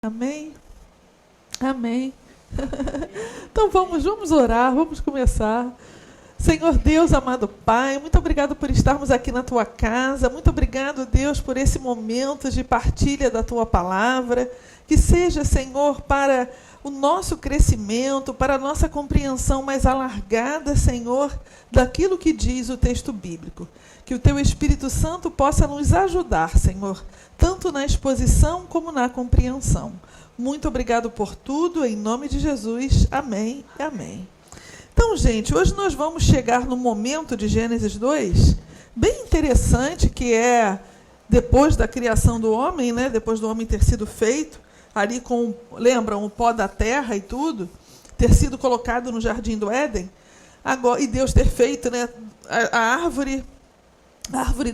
Amém? Amém. Então vamos orar, vamos começar. Senhor Deus, amado Pai, muito obrigado por estarmos aqui na Tua casa. Muito obrigado, Deus, por esse momento de partilha da Tua palavra. Que seja, Senhor, para o nosso crescimento, para a nossa compreensão mais alargada, Senhor, daquilo que diz o texto bíblico. Que o Teu Espírito Santo possa nos ajudar, Senhor, tanto na exposição como na compreensão. Muito obrigado por tudo, em nome de Jesus. Amém e amém. Então, gente, hoje nós vamos chegar no momento de Gênesis 2, bem interessante, que é depois da criação do homem, né? Depois do homem ter sido feito, ali com, lembram, o pó da terra e tudo, ter sido colocado no jardim do Éden, agora, e Deus ter feito, né, a árvore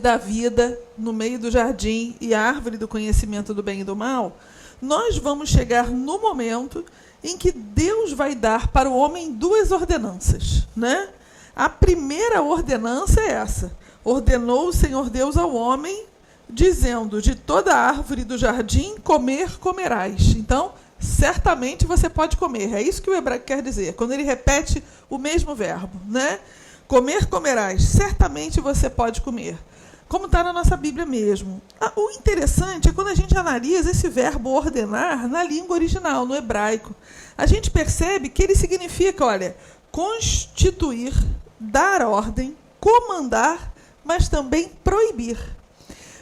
da vida no meio do jardim e a árvore do conhecimento do bem e do mal. Nós vamos chegar no momento em que Deus vai dar para o homem duas ordenanças, né? A primeira ordenança é essa: ordenou o Senhor Deus ao homem, dizendo: de toda a árvore do jardim comerás. Então, certamente você pode comer. É isso que o hebraico quer dizer, quando ele repete o mesmo verbo, né? Comerás, certamente você pode comer. Como está na nossa Bíblia mesmo. O interessante é quando a gente analisa esse verbo ordenar na língua original, no hebraico. A gente percebe que ele significa, olha, constituir, dar ordem, comandar, mas também proibir.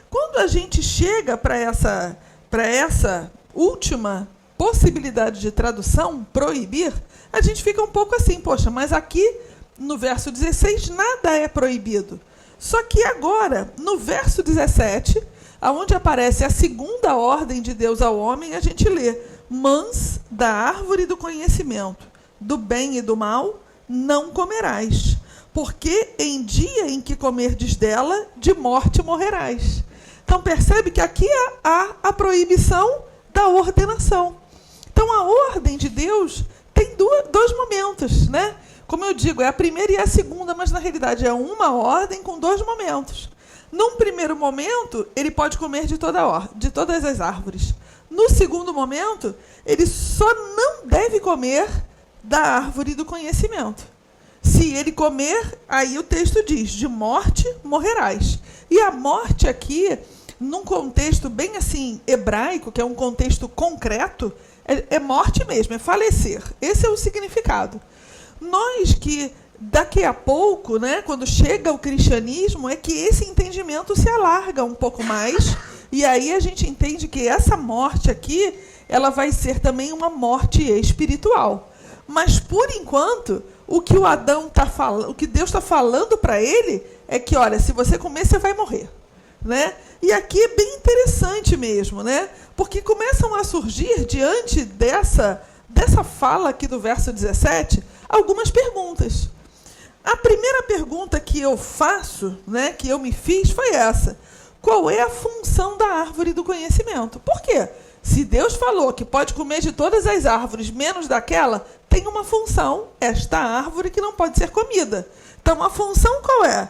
Quando a gente chega para essa última possibilidade de tradução, proibir, a gente fica um pouco assim, poxa, mas aqui no verso 16 nada é proibido. Só que agora, no verso 17, onde aparece a segunda ordem de Deus ao homem, a gente lê: mas da árvore do conhecimento, do bem e do mal, não comerás, porque em dia em que comerdes dela, de morte morrerás. Então percebe que aqui há a proibição da ordenação. Então a ordem de Deus tem dois momentos, né? Como eu digo, é a primeira e a segunda, mas na realidade é uma ordem com dois momentos. Num primeiro momento, ele pode comer de todas as árvores. No segundo momento, ele só não deve comer da árvore do conhecimento. Se ele comer, aí o texto diz: de morte morrerás. E a morte aqui, num contexto bem assim hebraico, que é um contexto concreto, é morte mesmo, é falecer. Esse é o significado. Nós que daqui a pouco, né, quando chega o cristianismo, é que esse entendimento se alarga um pouco mais, e aí a gente entende que essa morte aqui, ela vai ser também uma morte espiritual. Mas por enquanto, o que o Adão está falando, o que Deus está falando para ele é que, olha, se você comer, você vai morrer, né? E aqui é bem interessante mesmo, né? Porque começam a surgir diante dessa fala aqui do verso 17, algumas perguntas. A primeira pergunta que eu faço, né, que eu me fiz, foi essa: qual é a função da árvore do conhecimento? Por quê? Se Deus falou que pode comer de todas as árvores, menos daquela, tem uma função, esta árvore que não pode ser comida. Então, a função qual é?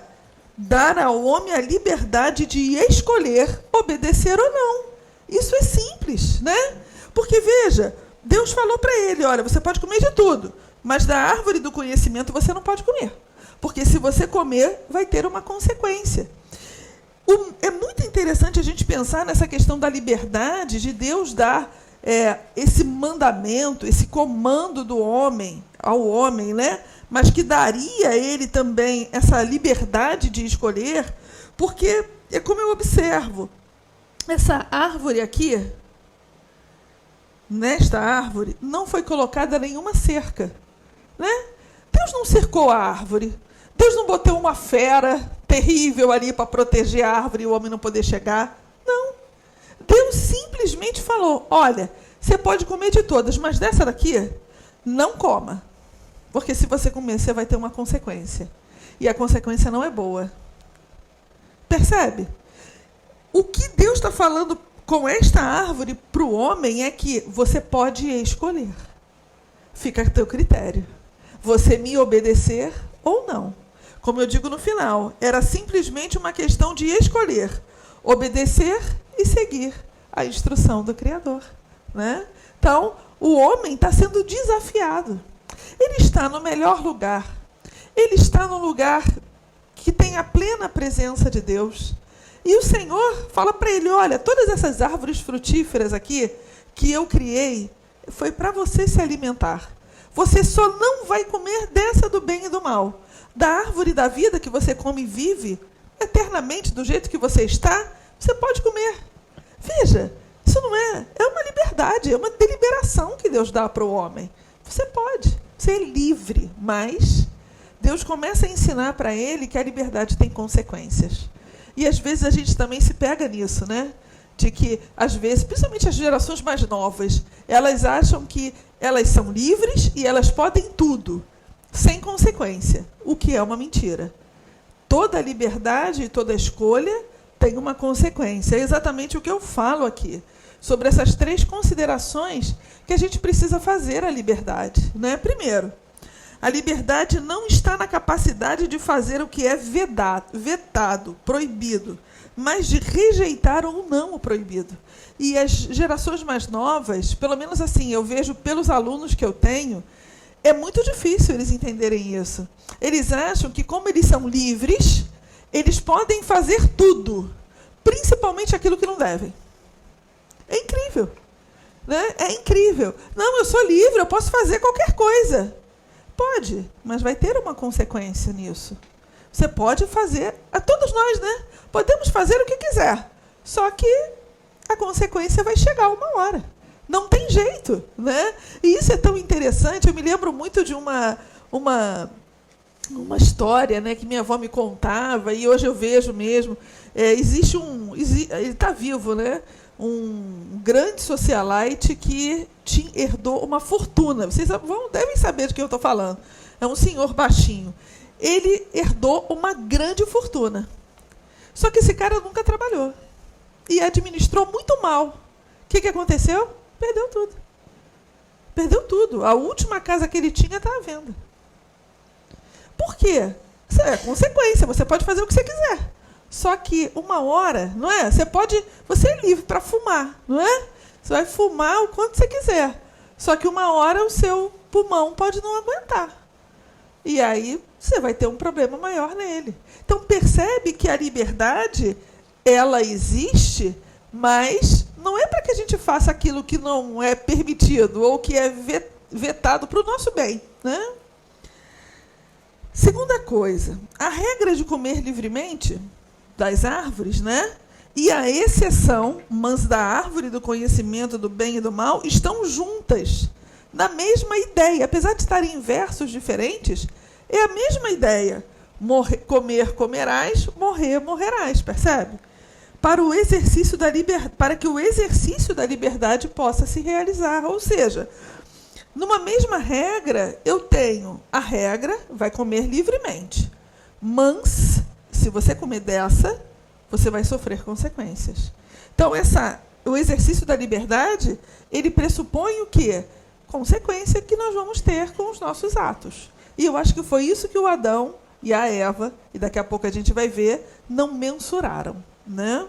Dar ao homem a liberdade de escolher obedecer ou não. Isso é simples, né? Porque, veja, Deus falou para ele: olha, você pode comer de tudo, mas da árvore do conhecimento você não pode comer. Porque se você comer, vai ter uma consequência. É muito interessante a gente pensar nessa questão da liberdade de Deus dar esse mandamento, esse comando do homem ao homem, né? Mas que daria a ele também essa liberdade de escolher, porque é como eu observo, essa árvore aqui, nesta árvore, não foi colocada nenhuma cerca, né? Deus não cercou a árvore. Deus não botou uma fera terrível ali para proteger a árvore e o homem não poder chegar. Não. Deus simplesmente falou: olha, você pode comer de todas, mas dessa daqui, não coma. Porque se você comer, você vai ter uma consequência. E a consequência não é boa. Percebe? O que Deus está falando com esta árvore para o homem é que você pode escolher. Fica a teu critério. Você me obedecer ou não. Como eu digo no final, era simplesmente uma questão de escolher, obedecer e seguir a instrução do Criador. né? Então, o homem está sendo desafiado. Ele está no melhor lugar. Ele está no lugar que tem a plena presença de Deus. E o Senhor fala para ele, olha, todas essas árvores frutíferas aqui que eu criei, foi para você se alimentar. Você só não vai comer dessa do bem e do mal. Da árvore da vida que você come e vive eternamente do jeito que você está, você pode comer. Veja, isso não é uma liberdade, é uma deliberação que Deus dá para o homem. Você pode, você é livre, mas Deus começa a ensinar para ele que a liberdade tem consequências. E às vezes a gente também se pega nisso, né? De que, às vezes, principalmente as gerações mais novas, elas acham que elas são livres e elas podem tudo, sem consequência, o que é uma mentira. Toda liberdade e toda escolha tem uma consequência. É exatamente o que eu falo aqui, sobre essas 3 considerações que a gente precisa fazer à liberdade, né? Primeiro, a liberdade não está na capacidade de fazer o que é vetado, proibido, mas de rejeitar ou não o proibido. E as gerações mais novas, pelo menos assim, eu vejo pelos alunos que eu tenho, é muito difícil eles entenderem isso. Eles acham que, como eles são livres, eles podem fazer tudo, principalmente aquilo que não devem. É incrível, né? É incrível. Não, eu sou livre, eu posso fazer qualquer coisa. Pode, mas vai ter uma consequência nisso. Você pode fazer, a todos nós, né? Podemos fazer o que quiser, só que a consequência vai chegar uma hora. Não tem jeito, né? E isso é tão interessante. Eu me lembro muito de uma história, né, que minha avó me contava, e hoje eu vejo mesmo. Ele está vivo, né? Um grande socialite que herdou uma fortuna. Vocês devem saber de quem eu estou falando. É um senhor baixinho. Ele herdou uma grande fortuna. Só que esse cara nunca trabalhou. E administrou muito mal. O que aconteceu? Perdeu tudo. Perdeu tudo. A última casa que ele tinha está à venda. Por quê? Isso é consequência. Você pode fazer o que você quiser. Só que uma hora, não é? Você é livre para fumar, não é? Você vai fumar o quanto você quiser. Só que uma hora o seu pulmão pode não aguentar. E aí você vai ter um problema maior nele. Então percebe que a liberdade, ela existe, mas não é para que a gente faça aquilo que não é permitido ou que é vetado para o nosso bem, né? Segunda coisa, a regra de comer livremente das árvores, né? E a exceção, mas da árvore do conhecimento do bem e do mal, estão juntas, na mesma ideia. Apesar de estarem em versos diferentes, é a mesma ideia. Comer, comerás, morrer, morrerás, percebe? Para que o exercício da liberdade possa se realizar. Ou seja, numa mesma regra, eu tenho a regra, vai comer livremente. Mas, se você comer dessa, você vai sofrer consequências. Então, o exercício da liberdade, ele pressupõe o quê? Consequência que nós vamos ter com os nossos atos. E eu acho que foi isso que o Adão e a Eva, e daqui a pouco a gente vai ver, não mensuraram, né?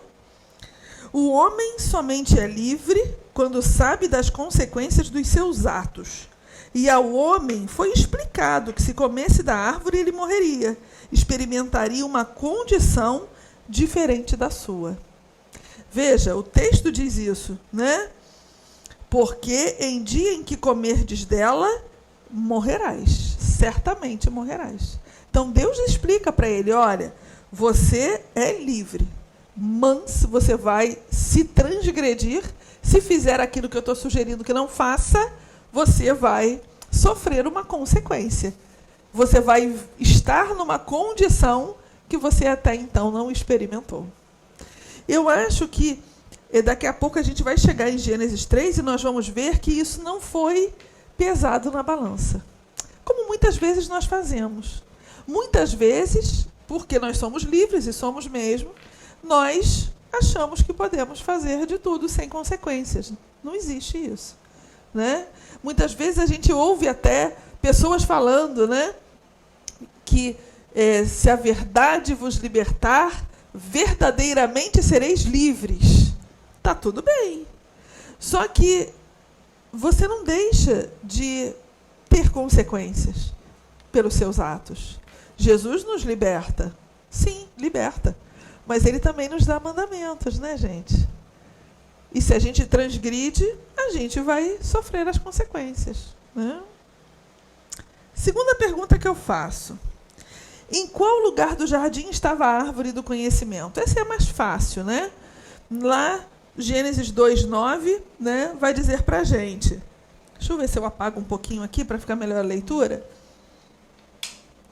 O homem somente é livre quando sabe das consequências dos seus atos. E ao homem foi explicado que se comesse da árvore ele morreria, experimentaria uma condição diferente da sua. Veja, o texto diz isso, né? Porque em dia em que comerdes dela, morrerás, certamente morrerás. Então Deus explica para ele, olha, você é livre, mas você vai se transgredir, se fizer aquilo que eu estou sugerindo que não faça, você vai sofrer uma consequência. Você vai estar numa condição que você até então não experimentou. Eu acho que daqui a pouco a gente vai chegar em Gênesis 3 e nós vamos ver que isso não foi pesado na balança, como muitas vezes nós fazemos. Muitas vezes, porque nós somos livres e somos mesmo, nós achamos que podemos fazer de tudo sem consequências. Não existe isso, né? Muitas vezes a gente ouve até pessoas falando, né, que se a verdade vos libertar, verdadeiramente sereis livres. Está tudo bem. Só que você não deixa de ter consequências pelos seus atos. Jesus nos liberta. Sim, liberta. Mas ele também nos dá mandamentos, né, gente? E se a gente transgride, a gente vai sofrer as consequências, né? Segunda pergunta que eu faço. Em qual lugar do jardim estava a árvore do conhecimento? Essa é mais fácil, né? Lá, Gênesis 2:9, né, vai dizer para a gente. Deixa eu ver se eu apago um pouquinho aqui para ficar melhor a leitura.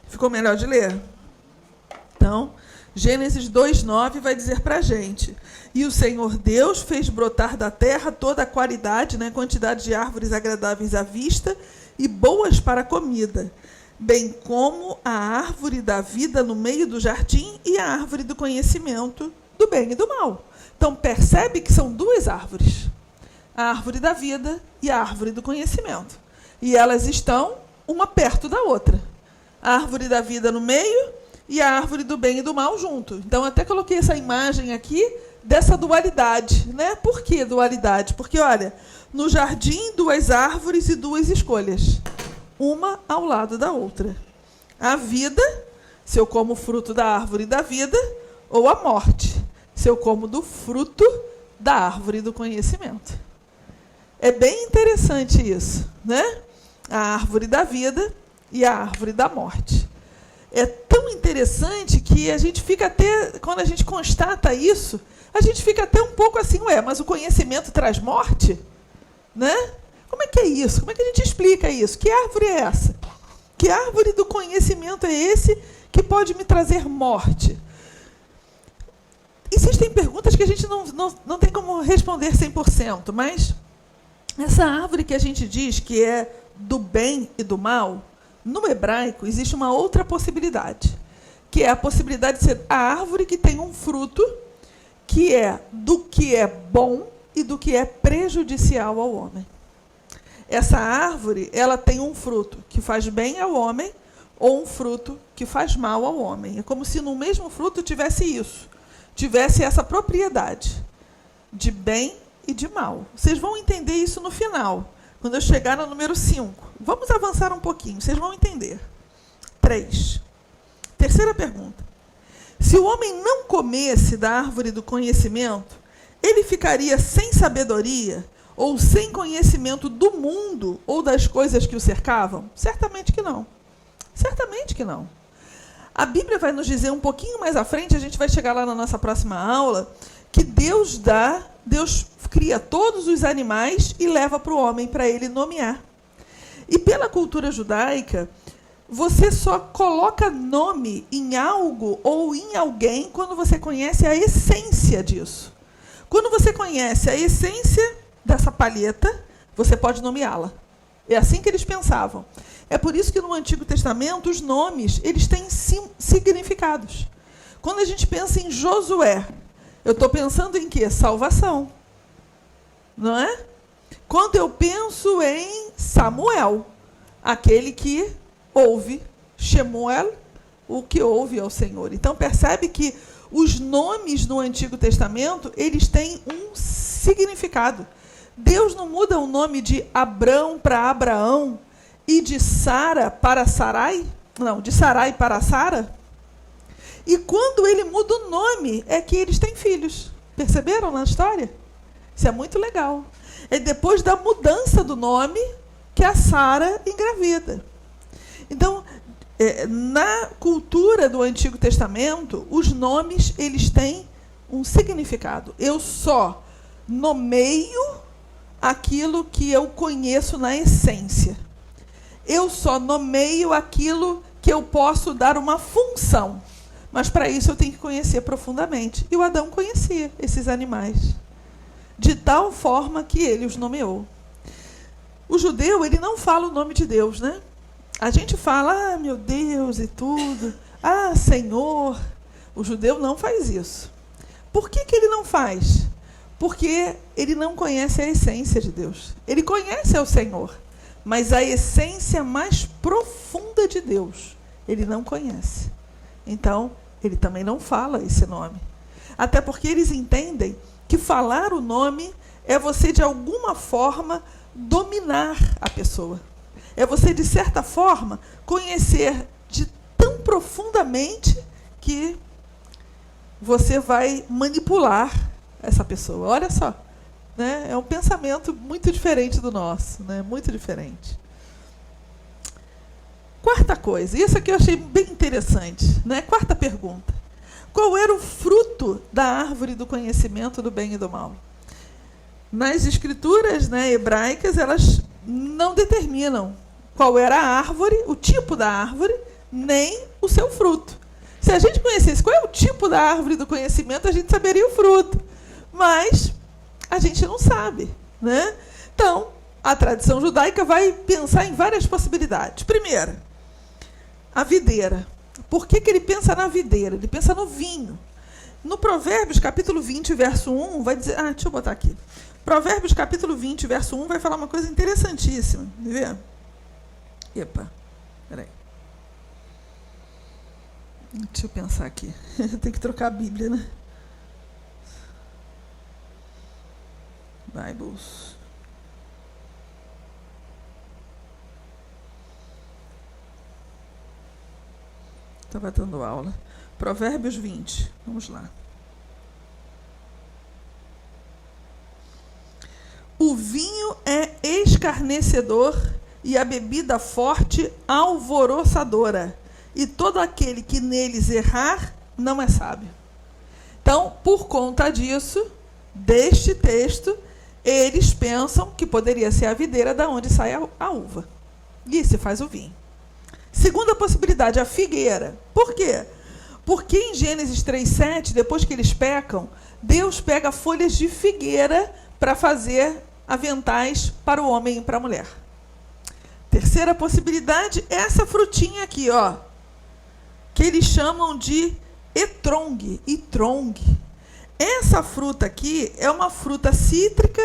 Ficou melhor de ler? Então, Gênesis 2:9 vai dizer para a gente. E o Senhor Deus fez brotar da terra toda a qualidade, né, quantidade de árvores agradáveis à vista e boas para a comida, bem como a árvore da vida no meio do jardim e a árvore do conhecimento do bem e do mal. Então, percebe que são duas árvores. A árvore da vida e a árvore do conhecimento. E elas estão uma perto da outra. A árvore da vida no meio e a árvore do bem e do mal junto. Então, até coloquei essa imagem aqui dessa dualidade, né? Por que dualidade? Porque, olha, no jardim, duas árvores e duas escolhas. Uma ao lado da outra. A vida, se eu como o fruto da árvore da vida, ou a morte, se eu como do fruto da árvore do conhecimento. É bem interessante isso, né? A árvore da vida e a árvore da morte. É tão interessante que a gente fica até, quando a gente constata isso, a gente fica até um pouco assim, mas o conhecimento traz morte? Né? Como é que é isso? Como é que a gente explica isso? Que árvore é essa? Que árvore do conhecimento é esse que pode me trazer morte? Existem perguntas que a gente não tem como responder 100%, mas essa árvore que a gente diz que é do bem e do mal, no hebraico existe uma outra possibilidade, que é a possibilidade de ser a árvore que tem um fruto que é do que é bom e do que é prejudicial ao homem. Essa árvore, ela tem um fruto que faz bem ao homem ou um fruto que faz mal ao homem. É como se no mesmo fruto tivesse isso, tivesse essa propriedade de bem e de mal. Vocês vão entender isso no final, quando eu chegar no número 5. Vamos avançar um pouquinho, vocês vão entender. 3. Terceira pergunta. Se o homem não comesse da árvore do conhecimento, ele ficaria sem sabedoria ou sem conhecimento do mundo ou das coisas que o cercavam? Certamente que não. Certamente que não. A Bíblia vai nos dizer um pouquinho mais à frente, a gente vai chegar lá na nossa próxima aula, que Deus cria todos os animais e leva para o homem para ele nomear. E pela cultura judaica, você só coloca nome em algo ou em alguém quando você conhece a essência disso. Quando você conhece a essência dessa palheta, você pode nomeá-la. É assim que eles pensavam. É por isso que no Antigo Testamento os nomes eles têm significados. Quando a gente pensa em Josué, eu estou pensando em quê? Salvação. Não é? Quando eu penso em Samuel, aquele que ouve, Shemuel, o que ouve ao Senhor. Então percebe que os nomes no Antigo Testamento, eles têm um significado. Deus não muda o nome de Abrão para Abraão e de Sara para Sarai? Não, de Sarai para Sara. E quando ele muda o nome, é que eles têm filhos. Perceberam na história? Isso é muito legal. É depois da mudança do nome que a Sara engravida. Então, na cultura do Antigo Testamento, os nomes eles têm um significado. Eu só nomeio aquilo que eu conheço na essência. Eu só nomeio aquilo que eu posso dar uma função. Mas para isso eu tenho que conhecer profundamente. E o Adão conhecia esses animais, de tal forma que ele os nomeou. O judeu, ele não fala o nome de Deus, né? A gente fala, meu Deus e tudo. Senhor. O judeu não faz isso. Por que ele não faz? Porque ele não conhece a essência de Deus. Ele conhece o Senhor, mas a essência mais profunda de Deus, ele não conhece. Então, ele também não fala esse nome. Até porque eles entendem que falar o nome é você, de alguma forma, dominar a pessoa. É você, de certa forma, conhecer de tão profundamente que você vai manipular essa pessoa. Olha só, né? É um pensamento muito diferente do nosso, né? Muito diferente. Quarta coisa, isso aqui eu achei bem interessante, né? Quarta pergunta. Qual era o fruto da árvore do conhecimento do bem e do mal? Nas escrituras, né, hebraicas, elas não determinam qual era a árvore, o tipo da árvore, nem o seu fruto. Se a gente conhecesse qual é o tipo da árvore do conhecimento, a gente saberia o fruto. Mas a gente não sabe, né? Então, a tradição judaica vai pensar em várias possibilidades. Primeiro, a videira. Por que ele pensa na videira? Ele pensa no vinho. No Provérbios, capítulo 20, verso 1, vai dizer... deixa eu botar aqui. Provérbios, capítulo 20, verso 1, vai falar uma coisa interessantíssima. Quer ver? Epa, peraí. Deixa eu pensar aqui. Tem que trocar a Bíblia, né? Bibles. Estava dando aula. Provérbios 20. Vamos lá. O vinho é escarnecedor e a bebida forte alvoroçadora. E todo aquele que neles errar não é sábio. Então, por conta disso, deste texto, eles pensam que poderia ser a videira da onde sai a uva. E se faz o vinho. Segunda possibilidade, a figueira. Por quê? Porque em Gênesis 3:7, depois que eles pecam, Deus pega folhas de figueira para fazer aventais para o homem e para a mulher. Terceira possibilidade, essa frutinha aqui, ó, que eles chamam de etrong. Essa fruta aqui é uma fruta cítrica,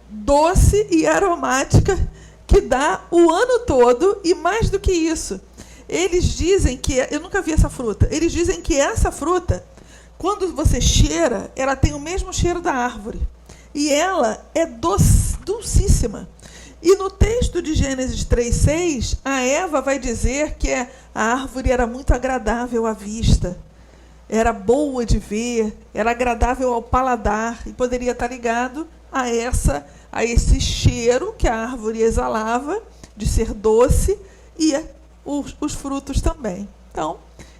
doce e aromática, que dá o ano todo, e mais do que isso, eles dizem que... Eu nunca vi essa fruta. Eles dizem que essa fruta, quando você cheira, ela tem o mesmo cheiro da árvore. E ela é dulcíssima. E no texto de Gênesis 3:6, a Eva vai dizer que a árvore era muito agradável à vista, era boa de ver, era agradável ao paladar, e poderia estar ligado a esse cheiro que a árvore exalava, de ser doce, e os frutos também. Então,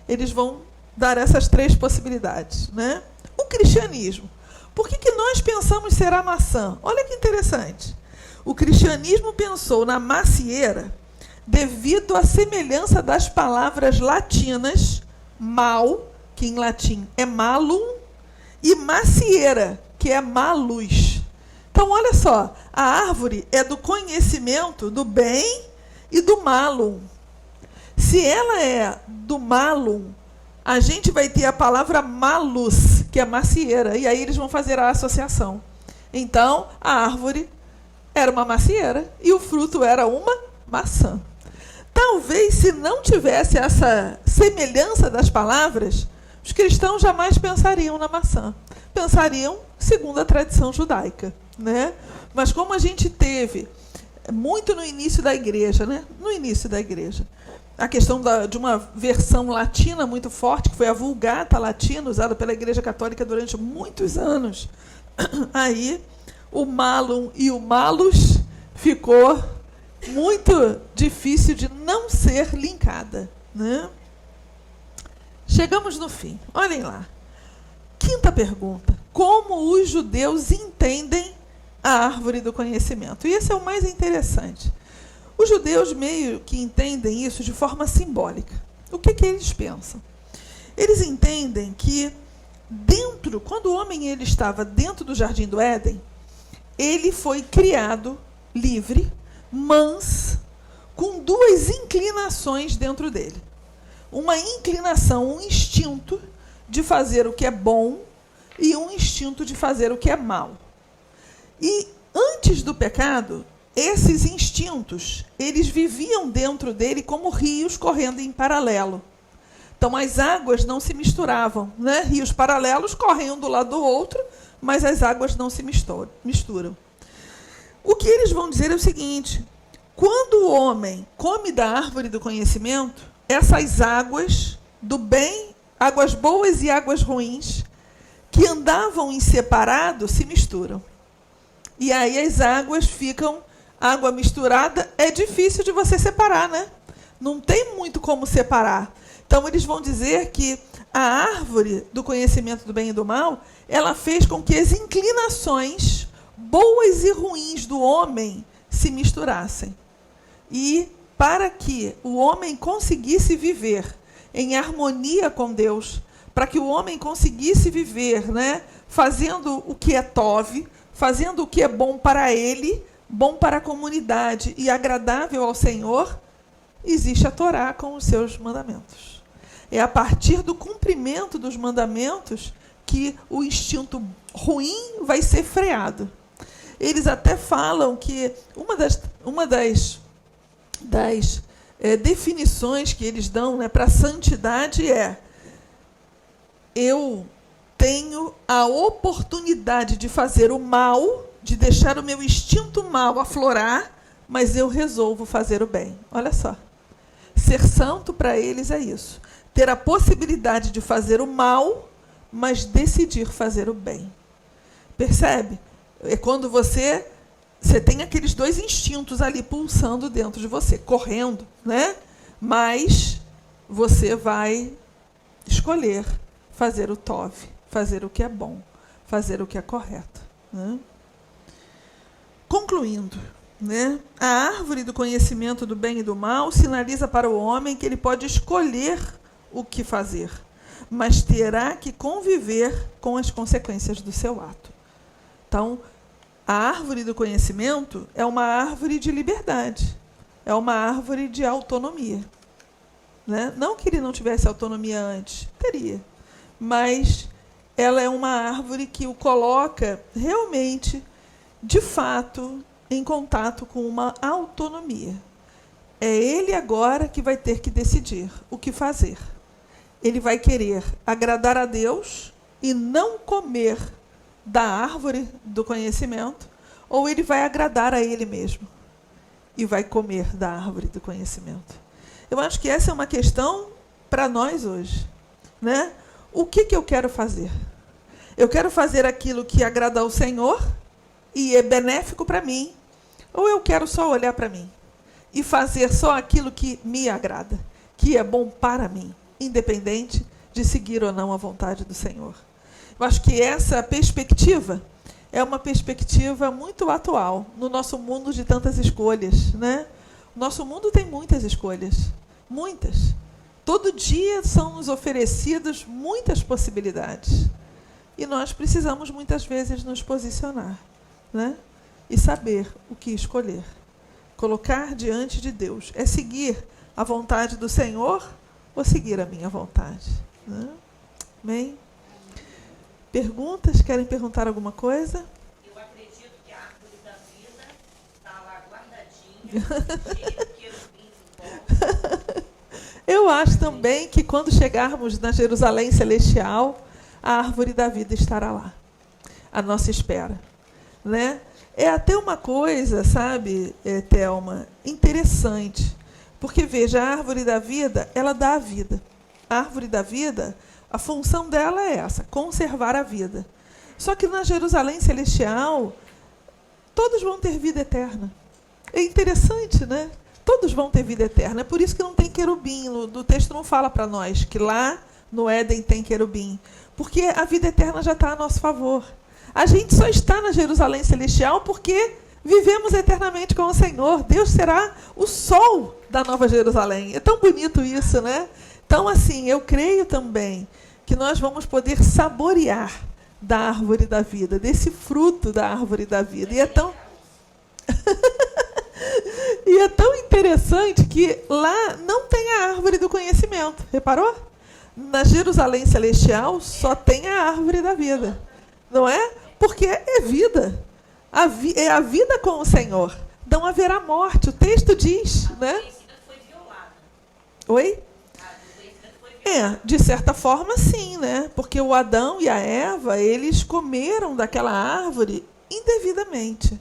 eles vão dar essas três possibilidades, né? O cristianismo. Por que nós pensamos ser a maçã? Olha que interessante. O cristianismo pensou na macieira devido à semelhança das palavras latinas mal, que em latim é malum, e macieira, que é malus. Então, olha só, a árvore é do conhecimento do bem e do malum. Se ela é do malum, a gente vai ter a palavra malus, que é macieira, e aí eles vão fazer a associação. Então, a árvore era uma macieira e o fruto era uma maçã. Talvez, se não tivesse essa semelhança das palavras, os cristãos jamais pensariam na maçã. Pensariam segundo a tradição judaica, né? Mas como a gente teve muito no início da igreja, né? No início da igreja, a questão de uma versão latina muito forte, que foi a Vulgata Latina, usada pela Igreja Católica durante muitos anos. Aí, o malum e o malus ficou muito difícil de não ser linkada, né? Chegamos no fim. Olhem lá. Quinta pergunta. Como os judeus entendem a árvore do conhecimento? E esse é o mais interessante. Os judeus meio que entendem isso de forma simbólica. O que eles pensam? Eles entendem que quando o homem ele estava dentro do Jardim do Éden, ele foi criado livre, mas com duas inclinações dentro dele. Uma inclinação, um instinto de fazer o que é bom e um instinto de fazer o que é mal. E antes do pecado, esses instintos, eles viviam dentro dele como rios correndo em paralelo. Então, as águas não se misturavam, né? Rios paralelos correm um do lado do outro, mas as águas não se misturam. O que eles vão dizer é o seguinte: quando o homem come da árvore do conhecimento, essas águas do bem, águas boas e águas ruins, que andavam em separado, se misturam. E aí as águas ficam, água misturada, é difícil de você separar, né? Não tem muito como separar. Então eles vão dizer que a árvore do conhecimento do bem e do mal, ela fez com que as inclinações boas e ruins do homem se misturassem. E para que o homem conseguisse viver em harmonia com Deus, para que o homem conseguisse viver, né, fazendo o que é tov, fazendo o que é bom para ele, bom para a comunidade e agradável ao Senhor, existe a Torá com os seus mandamentos. É a partir do cumprimento dos mandamentos que o instinto ruim vai ser freado. Eles até falam que uma das definições que eles dão, né, para a santidade é: eu tenho a oportunidade de fazer o mal, de deixar o meu instinto mal aflorar, mas eu resolvo fazer o bem. Olha só. Ser santo para eles é isso. Ter a possibilidade de fazer o mal, mas decidir fazer o bem. Percebe? É quando você tem aqueles dois instintos ali pulsando dentro de você, correndo, né? Mas você vai escolher fazer o tov, fazer o que é bom, fazer o que é correto, né? Concluindo, né? A árvore do conhecimento do bem e do mal sinaliza para o homem que ele pode escolher o que fazer, mas terá que conviver com as consequências do seu ato. Então, a árvore do conhecimento é uma árvore de liberdade, é uma árvore de autonomia, né? Não que ele não tivesse autonomia antes, teria, mas ela é uma árvore que o coloca realmente, de fato, em contato com uma autonomia. É ele agora que vai ter que decidir o que fazer. Ele vai querer agradar a Deus e não comer da árvore do conhecimento, ou ele vai agradar a ele mesmo e vai comer da árvore do conhecimento. Eu acho que essa é uma questão para nós hoje, né? O que eu quero fazer? Eu quero fazer aquilo que agrada ao Senhor e é benéfico para mim, ou eu quero só olhar para mim e fazer só aquilo que me agrada, que é bom para mim, independente de seguir ou não a vontade do Senhor. Eu acho que essa perspectiva é uma perspectiva muito atual no nosso mundo de tantas escolhas, né? O nosso mundo tem muitas escolhas, muitas. Todo dia são nos oferecidas muitas possibilidades. E nós precisamos muitas vezes nos posicionar, né? E saber o que escolher. Colocar diante de Deus. É seguir a vontade do Senhor ou seguir a minha vontade, né? Amém? Perguntas? Querem perguntar alguma coisa? Eu acredito que a árvore da vida está lá guardadinha, cheia de querubins em volta. Eu acho também que quando chegarmos na Jerusalém Celestial, a árvore da vida estará lá, à nossa espera, né? É até uma coisa, sabe, Thelma, interessante, porque, veja, a árvore da vida, ela dá a vida. A árvore da vida, a função dela é essa, conservar a vida. Só que na Jerusalém Celestial, todos vão ter vida eterna. É interessante, né? Todos vão ter vida eterna. É por isso que não tem querubim. O texto não fala para nós que lá no Éden tem querubim. Porque a vida eterna já está a nosso favor. A gente só está na Jerusalém Celestial porque vivemos eternamente com o Senhor. Deus será o sol da Nova Jerusalém. É tão bonito isso, né? Então, assim, eu creio também que nós vamos poder saborear da árvore da vida, desse fruto da árvore da vida. E é tão... e é tão interessante que lá não tem a árvore do conhecimento. Reparou? Na Jerusalém Celestial só tem a árvore da vida. Não é? Porque é vida. É a vida com o Senhor. Não haverá morte. O texto diz, né? Foi violada. Oi? De certa forma, sim, né? Porque o Adão e a Eva, eles comeram daquela árvore indevidamente.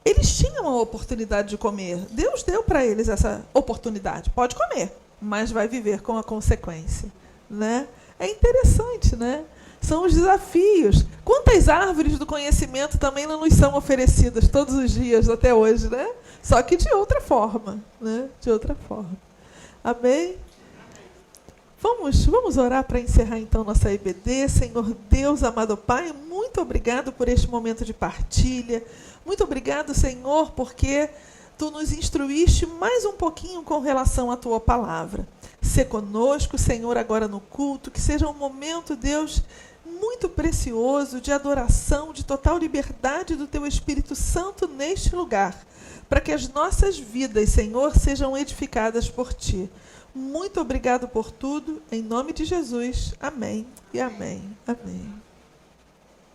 eles tinham a oportunidade de comer. Deus deu para eles essa oportunidade. Pode comer, mas vai viver com a consequência, né? É interessante, né? São os desafios. Quantas árvores do conhecimento também não nos são oferecidas todos os dias até hoje, né? Só que de outra forma, né? De outra forma. Amém? Vamos orar para encerrar então nossa EBD. Senhor Deus, amado Pai, muito obrigado por este momento de partilha. Muito obrigado, Senhor, porque Tu nos instruíste mais um pouquinho com relação à Tua palavra. Sê conosco, Senhor, agora no culto, que seja um momento, Deus, muito precioso de adoração, de total liberdade do Teu Espírito Santo neste lugar, para que as nossas vidas, Senhor, sejam edificadas por Ti. Muito obrigado por tudo, em nome de Jesus. Amém e amém. Amém.